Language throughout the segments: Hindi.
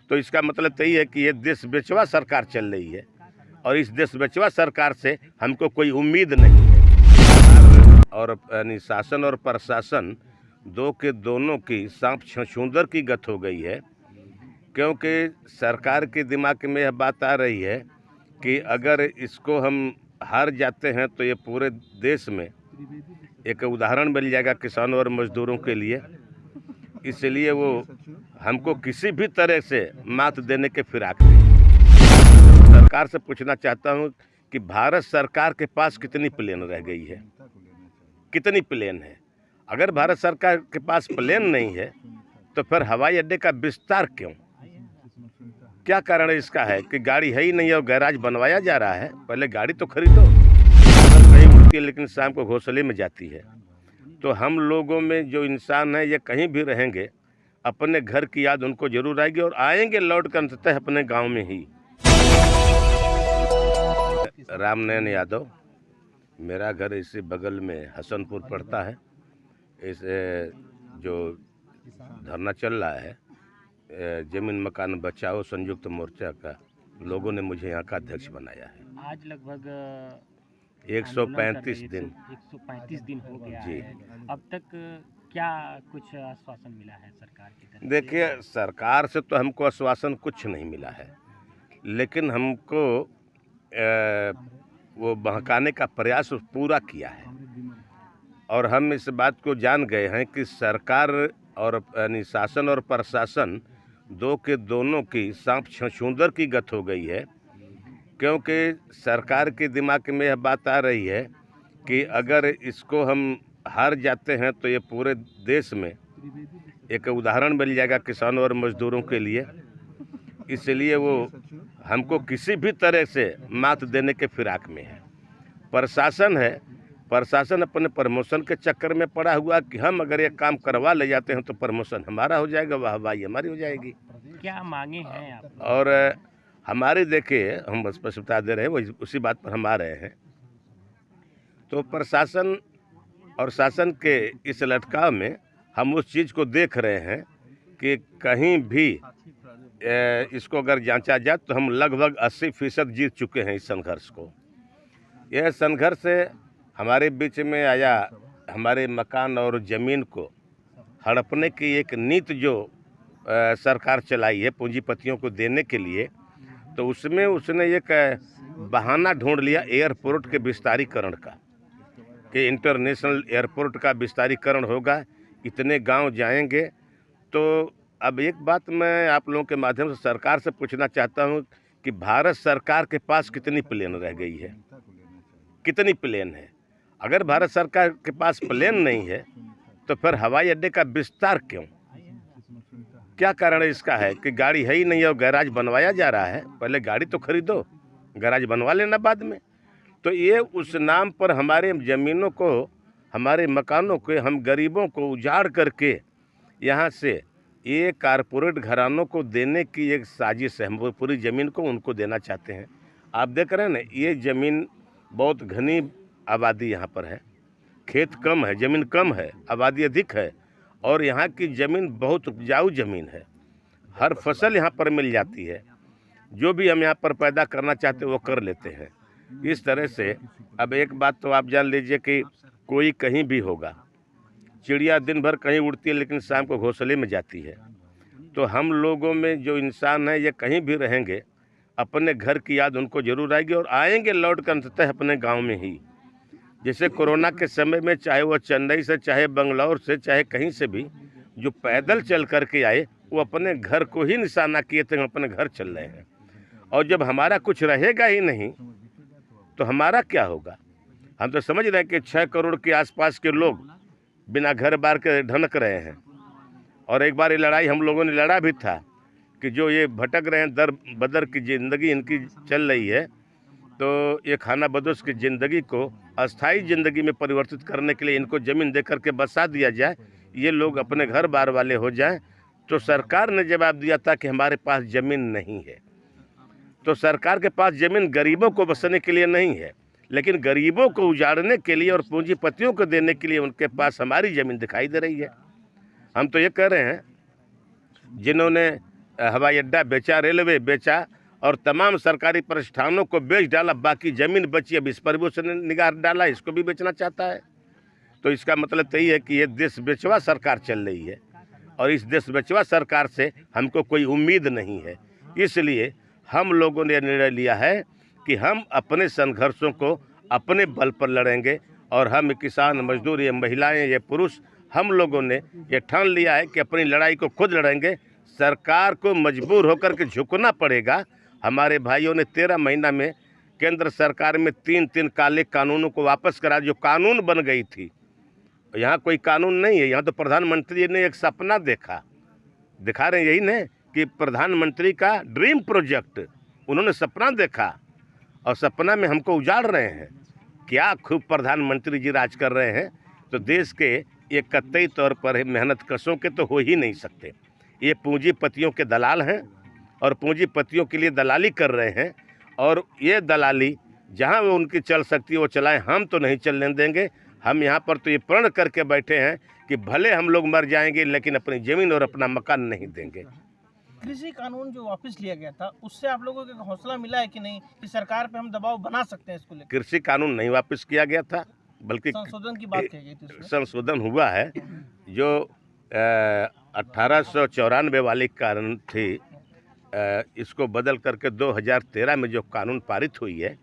तो इसका मतलब तो ये है कि ये देश बेचवा सरकार चल रही है और इस देश बेचवा सरकार से हमको कोई उम्मीद नहीं है। और यानी शासन और प्रशासन दो के दोनों की सांप छछूंदर की गत हो गई है, क्योंकि सरकार के दिमाग में यह बात आ रही है कि अगर इसको हम हार जाते हैं तो ये पूरे देश में एक उदाहरण मिल जाएगा किसानों और मजदूरों के लिए। इसलिए वो हमको किसी भी तरह से मात देने के फिराक में। सरकार से पूछना चाहता हूँ कि भारत सरकार के पास कितनी प्लेन रह गई है, कितनी प्लेन है। अगर भारत सरकार के पास प्लेन नहीं है तो फिर हवाई अड्डे का विस्तार क्यों, क्या कारण इसका है कि गाड़ी है ही नहीं और गैराज बनवाया जा रहा है। पहले गाड़ी तो खरीदो, कहीं उड़ती है लेकिन शाम को घोंसले में जाती है। तो हम लोगों में जो इंसान है ये कहीं भी रहेंगे, अपने घर की याद उनको जरूर आएगी और आएंगे लौट कर अंततः अपने गांव में ही। रामनयन यादव, मेरा घर इसी बगल में हसनपुर पड़ता है। इस जो धरना चल रहा है जमीन मकान बचाओ संयुक्त मोर्चा का, लोगों ने मुझे यहाँ का अध्यक्ष बनाया है। आज लगभग 135 दिन 135 दिन हो गया जी। है। अब तक क्या कुछ आश्वासन मिला है सरकार की तरफ से? देखिए, सरकार से तो हमको आश्वासन कुछ नहीं मिला है, लेकिन हमको वो बहकाने का प्रयास पूरा किया है और हम इस बात को जान गए हैं कि सरकार और यानी शासन और प्रशासन दो के दोनों की सांप छछूंदर की गत हो गई है, क्योंकि सरकार के दिमाग में यह बात आ रही है कि अगर इसको हम हार जाते हैं तो ये पूरे देश में एक उदाहरण मिल जाएगा किसानों और मजदूरों के लिए। इसलिए वो हमको किसी भी तरह से मात देने के फिराक में है। प्रशासन है, प्रशासन अपने प्रमोशन के चक्कर में पड़ा हुआ कि हम अगर ये काम करवा ले जाते हैं तो प्रमोशन हमारा हो जाएगा, वाहवाही हमारी हो जाएगी। क्या मांगे हैं आप? और हमारे देखिए, हम बस स्पष्टता दे रहे हैं, वही उसी बात पर हम आ रहे हैं। तो प्रशासन और शासन के इस लटकाव में हम उस चीज़ को देख रहे हैं कि कहीं भी इसको अगर जांचा जाए तो हम लगभग 80% जीत चुके हैं इस संघर्ष को। यह संघर्ष हमारे बीच में आया, हमारे मकान और ज़मीन को हड़पने की एक नीति जो सरकार चलाई है पूंजीपतियों को देने के लिए, तो उसमें उसने एक बहाना ढूंढ लिया एयरपोर्ट के विस्तारीकरण का, कि इंटरनेशनल एयरपोर्ट का विस्तारीकरण होगा, इतने गांव जाएंगे। तो अब एक बात मैं आप लोगों के माध्यम से सरकार से पूछना चाहता हूं कि भारत सरकार के पास कितनी प्लेन रह गई है, कितनी प्लेन है। अगर भारत सरकार के पास प्लेन नहीं है तो फिर हवाई अड्डे का विस्तार क्यों, क्या कारण इसका है कि गाड़ी है ही नहीं और गैराज बनवाया जा रहा है। पहले गाड़ी तो खरीदो, गैराज बनवा लेना बाद में। तो ये उस नाम पर हमारे ज़मीनों को, हमारे मकानों को, हम गरीबों को उजाड़ करके यहाँ से ये कारपोरेट घरानों को देने की एक साजिश है। हम पूरी ज़मीन को उनको देना चाहते हैं। आप देख रहे हैं ना, ये ज़मीन बहुत घनी आबादी यहाँ पर है, खेत कम है, ज़मीन कम है, आबादी अधिक है और यहाँ की ज़मीन बहुत उपजाऊ ज़मीन है। हर फसल यहाँ पर मिल जाती है, जो भी हम यहाँ पर पैदा करना चाहते हैं वो कर लेते हैं। इस तरह से अब एक बात तो आप जान लीजिए कि कोई कहीं भी होगा, चिड़िया दिन भर कहीं उड़ती है लेकिन शाम को घोंसले में जाती है। तो हम लोगों में जो इंसान है ये कहीं भी रहेंगे, अपने घर की याद उनको जरूर आएगी और आएंगे लौट कर अंततः अपने गांव में ही। जैसे कोरोना के समय में चाहे वो चेन्नई से, चाहे बंगलौर से, चाहे कहीं से भी जो पैदल चल करके आए, वो अपने घर को ही निशाना किए थे, हम अपने घर चल रहे हैं। और जब हमारा कुछ रहेगा ही नहीं तो हमारा क्या होगा। हम तो समझ रहे हैं कि 6 करोड़ के आसपास के लोग बिना घर बार के ढनक रहे हैं। और एक बार ये लड़ाई हम लोगों ने लड़ा भी था कि जो ये भटक रहे हैं, दर बदर की ज़िंदगी इनकी चल रही है, तो ये खाना बदोश की ज़िंदगी को अस्थाई ज़िंदगी में परिवर्तित करने के लिए इनको ज़मीन दे करके बसा दिया जाए, ये लोग अपने घर बार वाले हो जाएं। तो सरकार ने जवाब दिया था कि हमारे पास ज़मीन नहीं है। तो सरकार के पास ज़मीन गरीबों को बसने के लिए नहीं है, लेकिन गरीबों को उजाड़ने के लिए और पूंजीपतियों को देने के लिए उनके पास हमारी ज़मीन दिखाई दे रही है। हम तो ये कह रहे हैं, जिन्होंने हवाई अड्डा बेचा, रेलवे बेचा और तमाम सरकारी प्रतिष्ठानों को बेच डाला। बाकी ज़मीन बची, अब इस पर भी उसने निगाह डाला, इसको भी बेचना चाहता है। तो इसका मतलब तो यही है कि ये देश बेचवा सरकार चल रही है और इस देश बेचवा सरकार से हमको कोई उम्मीद नहीं है। इसलिए हम लोगों ने निर्णय लिया है कि हम अपने संघर्षों को अपने बल पर लड़ेंगे और हम किसान, मजदूर, ये महिलाएं, ये पुरुष, हम लोगों ने ये ठान लिया है कि अपनी लड़ाई को खुद लड़ेंगे। सरकार को मजबूर होकर के झुकना पड़ेगा। हमारे भाइयों ने 13 महीना में केंद्र सरकार में 3 काले कानूनों को वापस करा, जो कानून बन गई थी। यहाँ कोई कानून नहीं है, यहाँ तो प्रधानमंत्री ने एक सपना दिखा रहे हैं यही न कि प्रधानमंत्री का ड्रीम प्रोजेक्ट, उन्होंने सपना देखा और सपना में हमको उजाड़ रहे हैं। क्या खूब प्रधानमंत्री जी राज कर रहे हैं। तो देश के ये कतई तौर पर मेहनत कशों के तो हो ही नहीं सकते। ये पूंजीपतियों के दलाल हैं और पूंजीपतियों के लिए दलाली कर रहे हैं और ये दलाली जहां वो उनकी चल सकती है वो चलाएं, हम तो नहीं चलने देंगे। हम यहाँ पर तो ये प्रण करके बैठे हैं कि भले हम लोग मर जाएंगे लेकिन अपनी ज़मीन और अपना मकान नहीं देंगे। कृषि कानून जो वापस लिया गया था उससे आप लोगों को हौसला मिला है कि नहीं कि सरकार पे हम दबाव बना सकते हैं इसको लेकर? कृषि कानून नहीं वापस किया गया था, बल्कि संशोधन की बात कही गई थी उसमें। संशोधन हुआ है। जो 1894 वाली कानून थी, इसको बदल करके 2013 में जो कानून पारित हुई है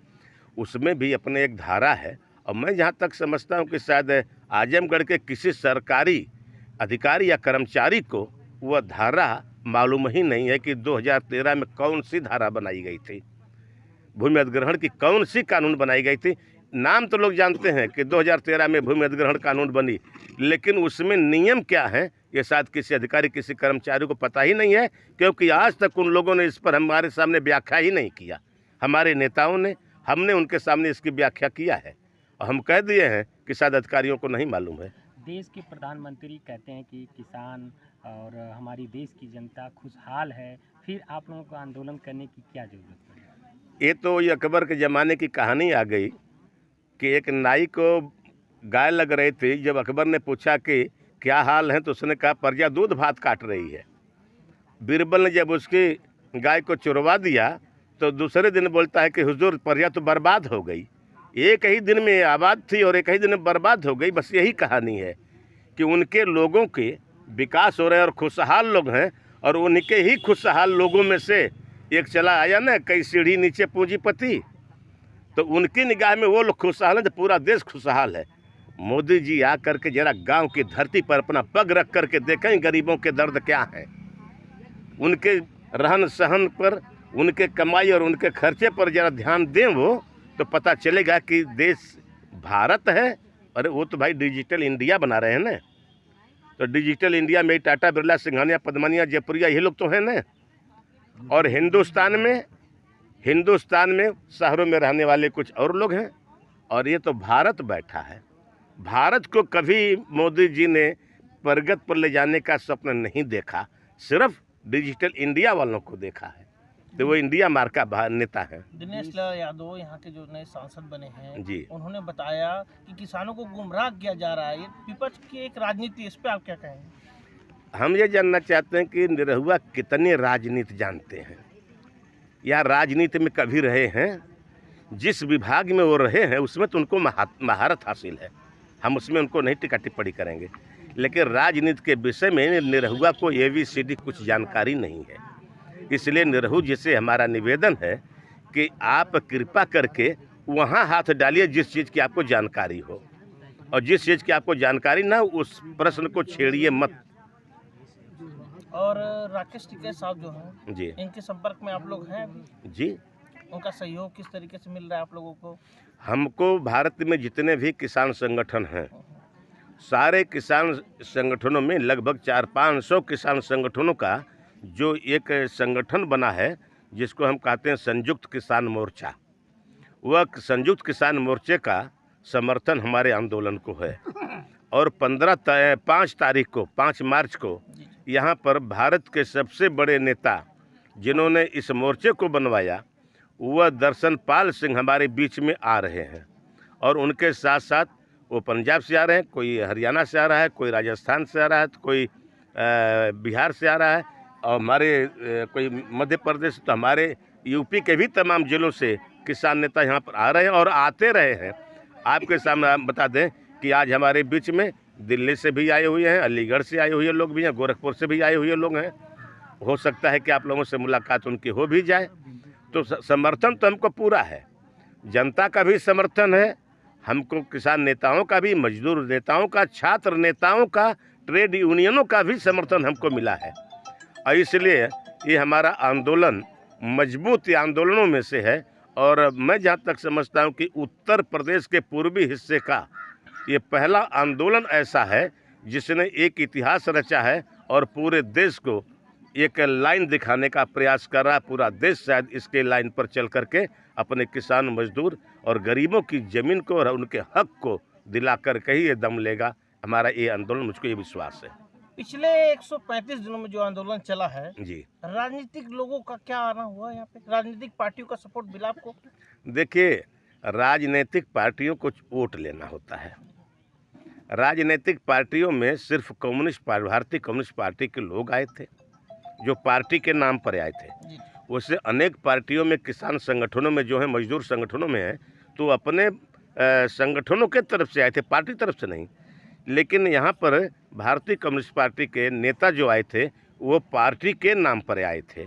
उसमें भी अपने एक धारा है। और मैं जहाँ तक समझता हूँ कि शायद आजमगढ़ के किसी सरकारी अधिकारी या कर्मचारी को वह धारा मालूम ही नहीं है कि 2013 में कौन सी धारा बनाई गई थी, भूमि अधिग्रहण की कौन सी कानून बनाई गई थी। नाम तो लोग जानते हैं कि 2013 में भूमि अधिग्रहण कानून बनी, लेकिन उसमें नियम क्या है ये शायद किसी अधिकारी, किसी कर्मचारी को पता ही नहीं है, क्योंकि आज तक उन लोगों ने इस पर हमारे सामने व्याख्या ही नहीं किया। हमारे नेताओं ने, हमने उनके सामने इसकी व्याख्या किया है और हम कह दिए हैं कि शायद अधिकारियों को नहीं मालूम है। देश के प्रधानमंत्री कहते हैं कि किसान और हमारी देश की जनता खुशहाल है, फिर आप लोगों को आंदोलन करने की क्या जरूरत पड़ी? ये तो ये अकबर के ज़माने की कहानी आ गई कि एक नाई को गाय लग रही थी। जब अकबर ने पूछा कि क्या हाल है तो उसने कहा प्रजा दूध भात काट रही है। बीरबल ने जब उसकी गाय को चुरवा दिया तो दूसरे दिन बोलता है कि हुजूर प्रजा तो बर्बाद हो गई। एक ही दिन में आबाद थी और एक ही दिन में बर्बाद हो गई। बस यही कहानी है कि उनके लोगों के विकास हो रहे हैं और खुशहाल लोग हैं, और उनके ही खुशहाल लोगों में से एक चला आया ना कई सीढ़ी नीचे पूंजीपति, तो उनकी निगाह में वो लोग खुशहाल हैं तो पूरा देश खुशहाल है। मोदी जी आ करके जरा गांव की धरती पर अपना पग रख करके देखें गरीबों के दर्द क्या है, उनके रहन सहन पर, उनके कमाई और उनके खर्चे पर जरा ध्यान दें वो, तो पता चलेगा कि देश भारत है। अरे वो तो भाई डिजिटल इंडिया बना रहे हैं ना, तो डिजिटल इंडिया में टाटा, बिरला, सिंघानिया, पद्मनिया, जयपुरिया ये लोग तो हैं ना। और हिंदुस्तान में शहरों में रहने वाले कुछ और लोग हैं, और ये तो भारत बैठा है। भारत को कभी मोदी जी ने प्रगति पर ले जाने का स्वप्न नहीं देखा, सिर्फ डिजिटल इंडिया वालों को देखा है। तो वो इंडिया मार का नेता है। दिनेश लाल यादव यहाँ के जो नए सांसद बने हैं जी, उन्होंने बताया कि किसानों को गुमराह किया जा रहा है। ये विपक्ष की एक राजनीति, इस पे आप क्या कहेंगे? हम ये जानना चाहते हैं कि निरहुआ कितने राजनीति जानते हैं या राजनीति में कभी रहे हैं। जिस विभाग में वो रहे हैं उसमें तो उनको महारत हासिल है, हम उसमें उनको नहीं टिक्का टिप्पणी करेंगे। लेकिन राजनीति के विषय में निरहुआ को ABCD कुछ जानकारी नहीं है। इसलिए निरहु जी से हमारा निवेदन है कि आप कृपा करके वहाँ हाथ डालिए जिस चीज़ की आपको जानकारी हो, और जिस चीज़ की आपको जानकारी ना उस प्रश्न को छेड़िए मत। और राकेश टिकैत साहब जो हैं जी इनके संपर्क में आप लोग हैं? जी, उनका सहयोग किस तरीके से मिल रहा है आप लोगों को? हमको भारत में जितने भी किसान संगठन हैं, सारे किसान संगठनों में लगभग 400-500 किसान संगठनों का जो एक संगठन बना है जिसको हम कहते हैं संयुक्त किसान मोर्चा, वह संयुक्त किसान मोर्चे का समर्थन हमारे आंदोलन को है। और 5 मार्च को यहाँ पर भारत के सबसे बड़े नेता जिन्होंने इस मोर्चे को बनवाया वह दर्शन पाल सिंह हमारे बीच में आ रहे हैं, और उनके साथ साथ वो पंजाब से आ रहे हैं, कोई हरियाणा से आ रहा है, कोई राजस्थान से आ रहा है, तो कोई बिहार से आ रहा है, और हमारे कोई मध्य प्रदेश तो हमारे यूपी के भी तमाम जिलों से किसान नेता यहाँ पर आ रहे हैं और आते रहे हैं। आपके सामने हम बता दें कि आज हमारे बीच में दिल्ली से भी आए हुए हैं, अलीगढ़ से आए हुए लोग भी हैं, गोरखपुर से भी आए हुए लोग हैं। हो सकता है कि आप लोगों से मुलाकात उनकी हो भी जाए। तो समर्थन तो हमको पूरा है, जनता का भी समर्थन है हमको, किसान नेताओं का भी, मजदूर नेताओं का, छात्र नेताओं का, ट्रेड यूनियनों का भी समर्थन हमको मिला है। और इसलिए ये हमारा आंदोलन मजबूत आंदोलनों में से है। और मैं जहाँ तक समझता हूँ कि उत्तर प्रदेश के पूर्वी हिस्से का ये पहला आंदोलन ऐसा है जिसने एक इतिहास रचा है और पूरे देश को एक लाइन दिखाने का प्रयास कर रहा है। पूरा देश शायद इसके लाइन पर चल करके अपने किसान, मजदूर और गरीबों की ज़मीन को और उनके हक को दिला कर के ही ये दम लेगा। हमारा ये आंदोलन, मुझको ये विश्वास है। पिछले 135 दिनों में जो आंदोलन चला है जी, राजनीतिक लोगों का क्या आना हुआ यहाँ पे? राजनीतिक पार्टियों का सपोर्ट मिला आपको? देखिए, राजनीतिक पार्टियों को वोट लेना होता है। राजनीतिक पार्टियों में सिर्फ भारतीय कम्युनिस्ट पार्टी के लोग आए थे जो पार्टी के नाम पर आए थे। वैसे अनेक पार्टियों में, किसान संगठनों में जो है, मजदूर संगठनों में है, तो अपने संगठनों के तरफ से आए थे, पार्टी तरफ से नहीं। लेकिन यहाँ पर भारतीय कम्युनिस्ट पार्टी के नेता जो आए थे वो पार्टी के नाम पर आए थे।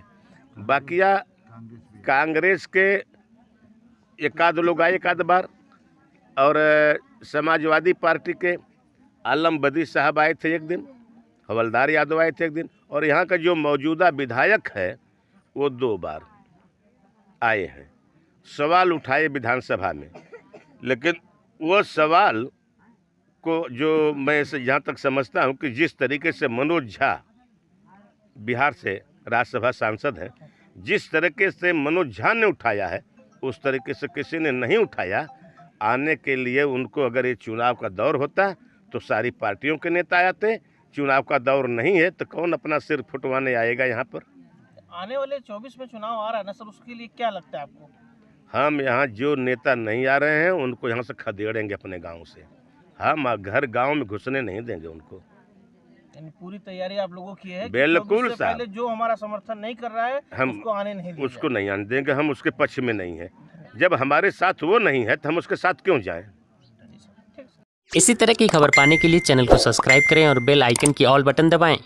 बाकिया कांग्रेस के एक आध लोग आए, एक आध बार, और समाजवादी पार्टी के आलम बदी साहब आए थे एक दिन, हवलदार यादव आए थे एक दिन, और यहाँ का जो मौजूदा विधायक है वो 2 बार आए हैं, सवाल उठाए विधानसभा में। लेकिन वो सवाल को जो मैं जहाँ तक समझता हूँ कि जिस तरीके से मनोज झा बिहार से राज्यसभा सांसद हैं, जिस तरीके से मनोज झा ने उठाया है उस तरीके से किसी ने नहीं उठाया। आने के लिए उनको, अगर ये चुनाव का दौर होता तो सारी पार्टियों के नेता आते। चुनाव का दौर नहीं है तो कौन अपना सिर फुटवाने आएगा यहाँ पर? आने वाले 24 में चुनाव आ रहा है ना सर, उसके लिए क्या लगता है आपको? हम यहाँ जो नेता नहीं आ रहे हैं उनको यहाँ से खदेड़ेंगे अपने गांव से। हम घर गांव में घुसने नहीं देंगे उनको। यानी पूरी तैयारी आप लोगों की है कि बिल्कुल 24 से साहब। पहले जो हमारा समर्थन नहीं कर रहा है हम उसको आने नहीं देंगे। उसको नहीं आने देंगे, हम उसके पक्ष में नहीं है। जब हमारे साथ वो नहीं है तो हम उसके साथ क्यों जाएं? इसी तरह की खबर पाने के लिए चैनल को सब्सक्राइब करें और बेल आइकन की ऑल बटन दबाएं।